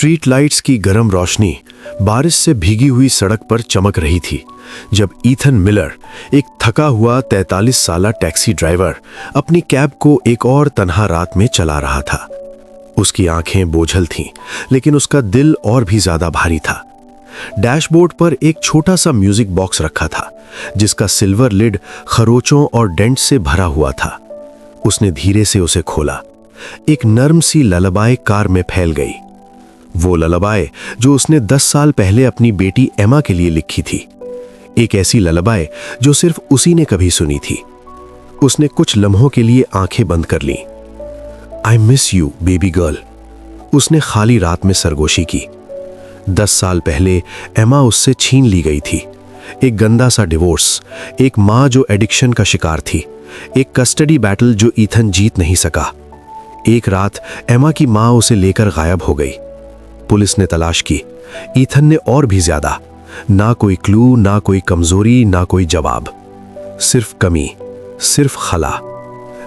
Street lights की गर्म रोशनी बारिश से भीगी हुई सड़क पर चमक रही थी जब ईथन मिलर, एक थका हुआ 43 साला टैक्सी ड्राइवर, अपनी कैब को एक और तन्हा रात में चला रहा था। उसकी आंखें बोझल थीं, लेकिन उसका दिल और भी ज्यादा भारी था। डैशबोर्ड पर एक छोटा सा म्यूजिक बॉक्स रखा था, जिसका सिल्वर लिड खरोचों और डेंट से भरा हुआ था। उसने धीरे से उसे खोला। एक नर्म सी ललबाए कार में फैल गई। वो ललबाए जो उसने 10 साल पहले अपनी बेटी एमा के लिए लिखी थी। एक ऐसी ललबाए जो सिर्फ उसी ने कभी सुनी थी। उसने कुछ लम्हों के लिए आंखें बंद कर लीं। I miss you baby girl, उसने खाली रात में सरगोशी की। 10 साल पहले एमा उससे छीन ली गई थी। एक गंदा सा डिवोर्स, एक माँ जो एडिक्शन का शिकार थी, एक कस्टडी बैटल जो ईथन जीत नहीं सका। एक रात एमा की माँ उसे लेकर गायब हो गई। पुलिस ने तलाश की, ईथन ने और भी ज्यादा। ना कोई क्लू, ना कोई कमजोरी, ना कोई जवाब, सिर्फ कमी, सिर्फ खला।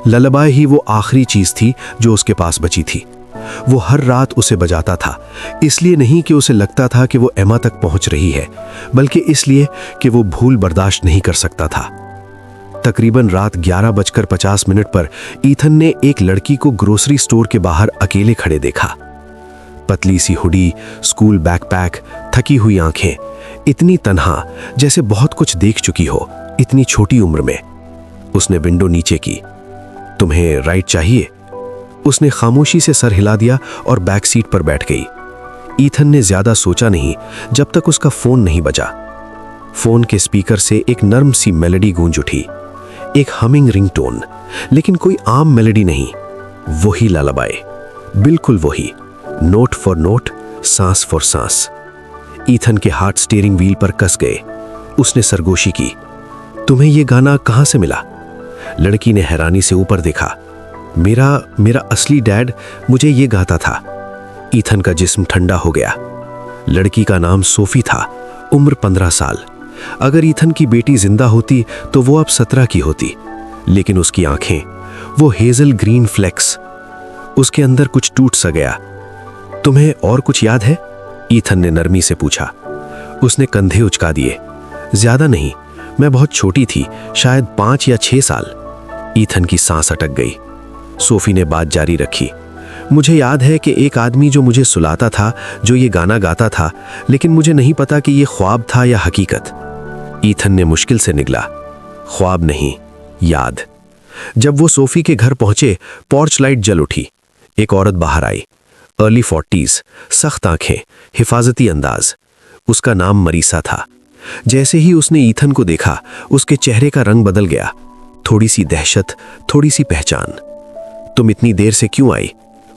ललबाए ही वो आखिरी चीज थी जो उसके पास बची थी। वो हर रात उसे बजाता था, इसलिए नहीं कि उसे लगता था कि वो एमा तक पहुंच रही है, बल्कि इसलिए कि वो भूल बर्दाश्त नहीं कर सकता था। तकरीबन रात 11:50 पर ईथन ने एक लड़की को ग्रोसरी स्टोर के बाहर अकेले खड़े देखा। पतली सी हुडी, स्कूल बैकपैक, थकी हुई आंखें, इतनी तन्हा जैसे बहुत कुछ देख चुकी हो, इतनी छोटी उम्र में। उसने विंडो नीचे की। तुम्हें राइड चाहिए? उसने खामोशी से सर हिला दिया और बैक सीट पर बैठ गई। ईथन ने ज्यादा सोचा नहीं जब तक उसका फोन नहीं बजा। फोन के स्पीकर से एक नर्म सी मेलोडी गूंज उठी, एक हमिंग रिंगटोन, लेकिन कोई आम मेलोडी नहीं। वही ललबाए, बिल्कुल वही, नोट फॉर नोट, सांस फॉर सांस। ईथन के हाथ स्टीयरिंग व्हील पर कस गए। उसने सरगोशी की। तुम्हें यह गाना कहां से मिला? लड़की ने हैरानी से ऊपर देखा। मेरा असली डैड मुझे ये गाता था। ईथन का जिस्म ठंडा हो गया। लड़की का नाम सोफी था, उम्र 15 साल। अगर ईथन की बेटी जिंदा होती तो वो अब 17 की होती, लेकिन उसकी आंखें, वो हेजल ग्रीन फ्लेक्स, उसके अंदर कुछ टूट सा गया। तुम्हें और कुछ याद है? ईथन ने नरमी से पूछा। उसने कंधे उचका दिए। ज्यादा नहीं, मैं बहुत छोटी थी, शायद 5 या 6 साल। ईथन की सांस अटक गई। सोफी ने बात जारी रखी। मुझे याद है कि एक आदमी जो मुझे सुलाता था, जो ये गाना गाता था, लेकिन मुझे नहीं पता कि ये ख्वाब था या हकीकत। ईथन ने मुश्किल से निगला। ख्वाब नहीं, याद। जब वो सोफी के घर पहुंचे, पोर्च लाइट जल उठी। एक औरत बाहर आई, अर्ली 40s, सख्त आंखें, हिफाजती अंदाज। उसका नाम मरीसा था। जैसे ही उसने ईथन को देखा, उसके चेहरे का रंग बदल गया। थोड़ी सी दहशत, थोड़ी सी पहचान। तुम इतनी देर से क्यों आई?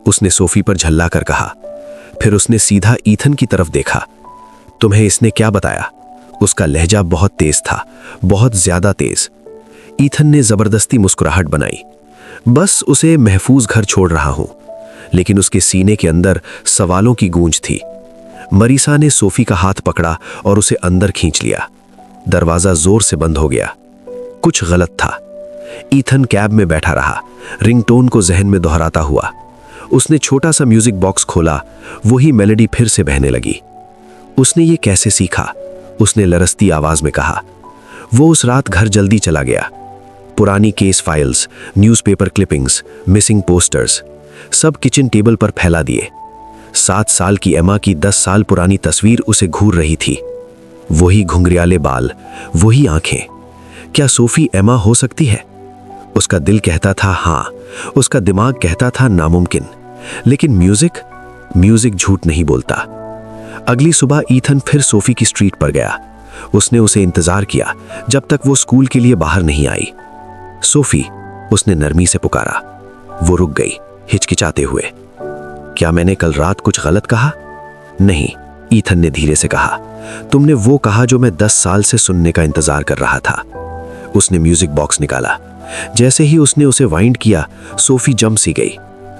उसने सोफी पर झल्ला कर कहा। फिर उसने सीधा ईथन की तरफ देखा। तुम्हें इसने क्या बताया? उसका लहजा बहुत तेज था, बहुत ज्यादा तेज। ईथन ने जबरदस्ती मुस्कुराहट बनाई। बस उसे महफूज घर छोड़ रहा हूं, लेकिन उसके सीने के अंदर सवालों की गूंज थी। मरीसा ने सोफी का हाथ पकड़ा और उसे अंदर खींच लिया। दरवाजा जोर से बंद हो गया। कुछ गलत था। ईथन कैब में बैठा रहा, रिंगटोन को जहन में दोहराता हुआ। उसने छोटा सा म्यूजिक बॉक्स खोला। वही मेलोडी फिर से बहने लगी। उसने ये कैसे सीखा? उसने लरसती आवाज में कहा। वो उस रात घर जल्दी चला गया। पुरानी case files, newspaper clippings, missing posters, सब किचन टेबल पर फैला दिए। 7 साल की एमा की 10 साल पुरानी तस्वीर उसे घूर रही थी। वही घुंघरियाले बाल, वही आंखें। क्या सोफी एमा हो सकती है? उसका दिल कहता था हाँ, उसका दिमाग कहता था नामुमकिन। लेकिन म्यूजिक झूठ नहीं बोलता। अगली सुबह ईथन फिर सोफी की स्ट्रीट पर गया। उसने उसे इंतजार किया जब तक वो स्कूल के लिए बाहर नहीं आई। सोफी, उसने नरमी से पुकारा। वो रुक गई, हिचकिचाते हुए। क्या मैंने कल रात कुछ गलत कहा? नहीं, ईथन ने धीरे से कहा। तुमने वो कहा जो मैं 10 साल से सुनने का इंतजार कर रहा था। उसने म्यूजिक बॉक्स निकाला। जैसे ही उसने उसे वाइंड किया, सोफी जम सी गई।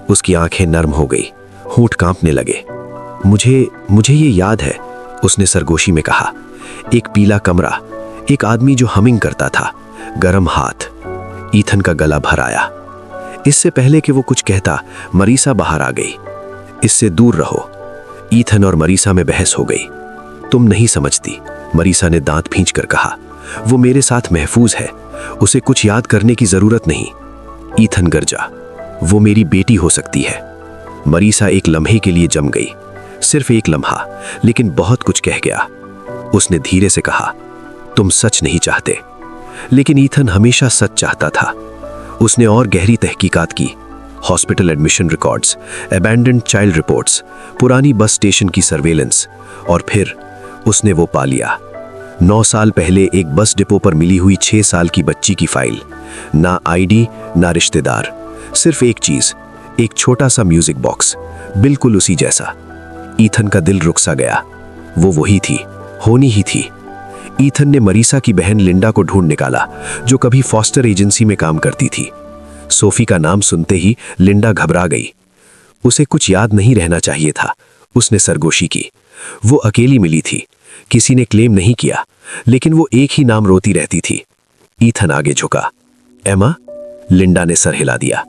उसकी आंखें नर्म हो गई, होंठ कांपने लगे। मुझे ये याद है, उसने सरगोशी में कहा। एक पीला कमरा, एक आदमी जो हमिंग करता था, गरम हाथ। ईथन का गला भर आया। इससे पहले कि वो कुछ कहता, मरीसा बाहर आ गई। इससे दूर रहो। ईथन और मरीसा में बहस हो गई। तुम नहीं समझती, मरीसा ने दांत भींचकर कहा। वो मेरे साथ महफूज है, उसे कुछ याद करने की जरूरत नहीं। ईथन गरजा, वो मेरी बेटी हो सकती है। मरीसा एक लम्हे के लिए जम गई, सिर्फ एक लम्हा, लेकिन बहुत कुछ कह गया। उसने धीरे से कहा, तुम सच नहीं चाहते। लेकिन ईथन हमेशा सच चाहता था। उसने और गहरी तहकीकात की, hospital admission records, abandoned child reports, पुरानी बस स्टेशन की सर्वेलेंस, और फिर उसने वो पा लिया। 9 साल पहले एक बस डिपो पर मिली हुई 6 साल की बच्ची की फाइल। ना आईडी, ना रिश्तेदार, सिर्फ एक चीज, एक छोटा सा म्यूजिक बॉक्स, बिल्कुल उसी जैसा। ईथन का दिल रुक सा गया। वो वही थी, होनी ही थी। ईथन ने मरीसा की बहन लिंडा को ढूंढ निकाला, जो कभी फॉस्टर एजेंसी में काम करती थी। सोफी का नाम सुनते ही लिंडा घबरा गई। उसे कुछ याद नहीं रहना चाहिए था। उसने सरगोशी की। वो अकेली मिली थी, किसी ने क्लेम नहीं किया, लेकिन वो एक ही नाम रोती रहती थी। ईथन आगे झुका। एमा? लिंडा ने सर हिला दिया।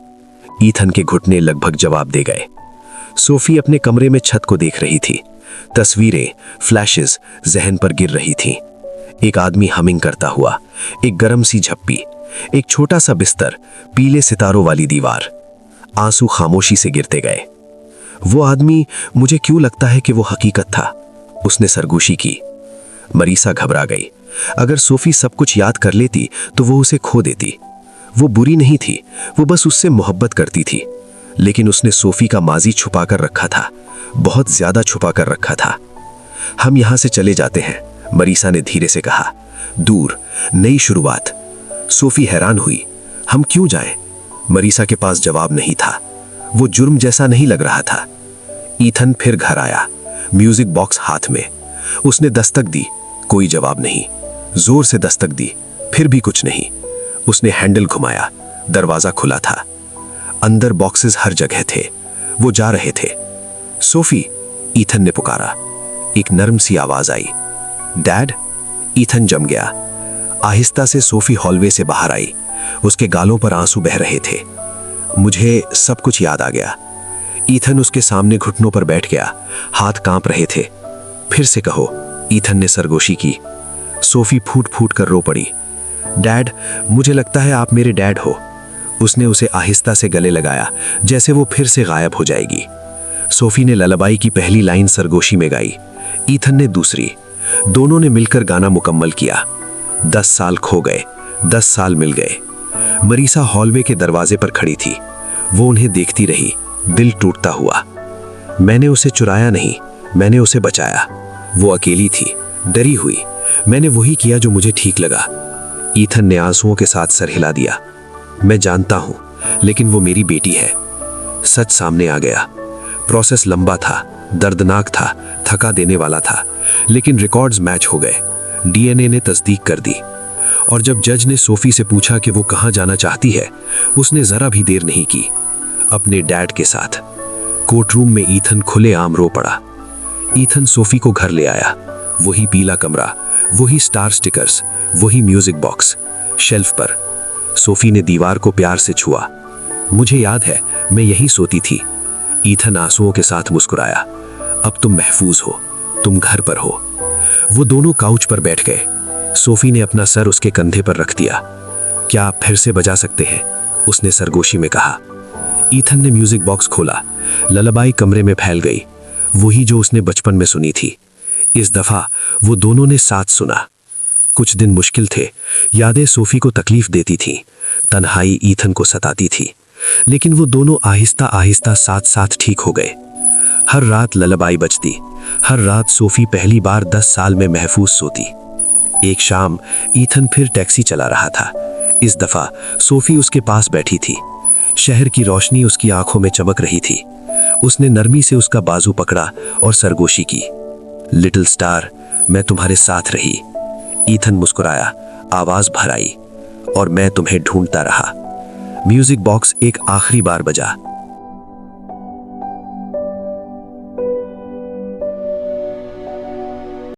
ईथन के घुटने लगभग जवाब दे गए। सोफी अपने कमरे में छत को देख रही थी। तस्वीरें, फ्लैशेस जहन पर गिर रही थीं। एक आदमी हमिंग करता हुआ, एक गरम सी झप्पी, एक छोटा सा बिस्तर, पीले सितारों वाली दीवार। आंसू खामोशी से गिरते गए। वो आदमी, मुझे क्यों लगता है कि वो हकीकत था? उसने सरगोशी की। मरीसा घबरा गई। अगर सोफी सब कुछ याद कर लेती तो वो उसे खो देती। वो बुरी नहीं थी, वो बस उससे मोहब्बत करती थी। लेकिन उसने सोफी का माजी छुपा कर रखा था, बहुत ज्यादा छुपा कर रखा था। हम यहां से चले जाते हैं, मरीसा ने धीरे से कहा। दूर, नई शुरुआत। सोफी हैरान हुई। हम क्यों जाएं? मरीसा के पास जवाब नहीं था। वो जुर्म जैसा नहीं लग रहा था। ईथन फिर घर आया, म्यूजिक बॉक्स हाथ में। उसने दस्तक दी, कोई जवाब नहीं। जोर से दस्तक दी, फिर भी कुछ नहीं। उसने हैंडल घुमाया, दरवाजा खुला था। अंदर बॉक्सेस हर जगह थे। वो जा रहे थे। सोफी, ईथन ने पुकारा। एक नरम सी आवाज आई। डैड? ईथन जम गया। आहिस्ता से सोफी हॉलवे से बाहर आई। उसके गालों पर आंसू बह रहे थे। मुझे सब कुछ याद आ गया। ईथन उसके सामने घुटनों पर बैठ गया, हाथ कांप रहे थे। फिर से कहो, ईथन ने सरगोशी की। सोफी फूट फूट कर रो पड़ी। डैड, मुझे लगता है आप मेरे डैड हो। उसने उसे आहिस्ता से गले लगाया, जैसे वो फिर से गायब हो जाएगी। सोफी ने ललबाई की पहली लाइन सरगोशी में गाई, ईथन ने दूसरी। दोनों ने मिलकर गाना मुकम्मल किया। 10 साल खो गए, 10 साल मिल गए। मरीसा हॉलवे के दरवाजे पर खड़ी थी। वो उन्हें देखती रही, दिल टूटता हुआ। मैंने उसे चुराया नहीं, मैंने उसे बचाया। वो अकेली थी, डरी हुई। मैंने वही किया जो मुझे ठीक लगा। ईथन ने आंसुओं के साथ सर हिला दिया। मैं जानता हूं, लेकिन वो मेरी बेटी है। सच सामने आ गया। प्रोसेस लंबा था, दर्दनाक था, थका देने वाला था, लेकिन रिकॉर्ड्स मैच हो गए। डीएनए ने तस्दीक कर दी। और जब जज ने सोफी से पूछा कि वो कहां जाना चाहती है, उसने जरा भी देर नहीं की। अपने डैड के साथ। कोर्टरूम में ईथन खुलेआम रो पड़ा। ईथन सोफी को घर ले आया। वही पीला कमरा, वही स्टार स्टिकर्स, वही म्यूजिक बॉक्स, शेल्फ पर। सोफी ने दीवार को प्यार से छुआ। मुझे याद है, मैं यहीं सोती थी। ईथन आंसुओं के साथ मुस्कुराया। अब तुम महफूज हो, तुम घर पर हो। वो दोनों काउच पर बैठ गए। सोफी ने अपना सर उसके कंधे पर रख दिया। क्या आप फिर से बजा सकते हैं? उसने सरगोशी में कहा। ईथन ने म्यूजिक बॉक्स खोला। ललबाई कमरे में फैल गई, वही जो उसने बचपन में सुनी थी। इस दफा वो दोनों ने साथ सुना। कुछ दिन मुश्किल थे। यादें सोफी को तकलीफ देती थीं, तन्हाई ईथन को सताती थी, लेकिन वो दोनों आहिस्ता आहिस्ता साथ साथ ठीक हो गए। हर रात ललबाई बजती, हर रात सोफी पहली बार 10 साल में महफूज सोती। एक शाम ईथन फिर टैक्सी चला रहा था। इस दफा सोफी उसके पास बैठी थी। शहर की रोशनी उसकी आंखों में चमक रही थी। उसने नरमी से उसका बाजू पकड़ा और सरगोशी की। लिटिल स्टार, मैं तुम्हारे साथ रही। ईथन मुस्कुराया, आवाज भर आई, और मैं तुम्हें ढूंढता रहा। म्यूजिक बॉक्स एक आखिरी बार बजा।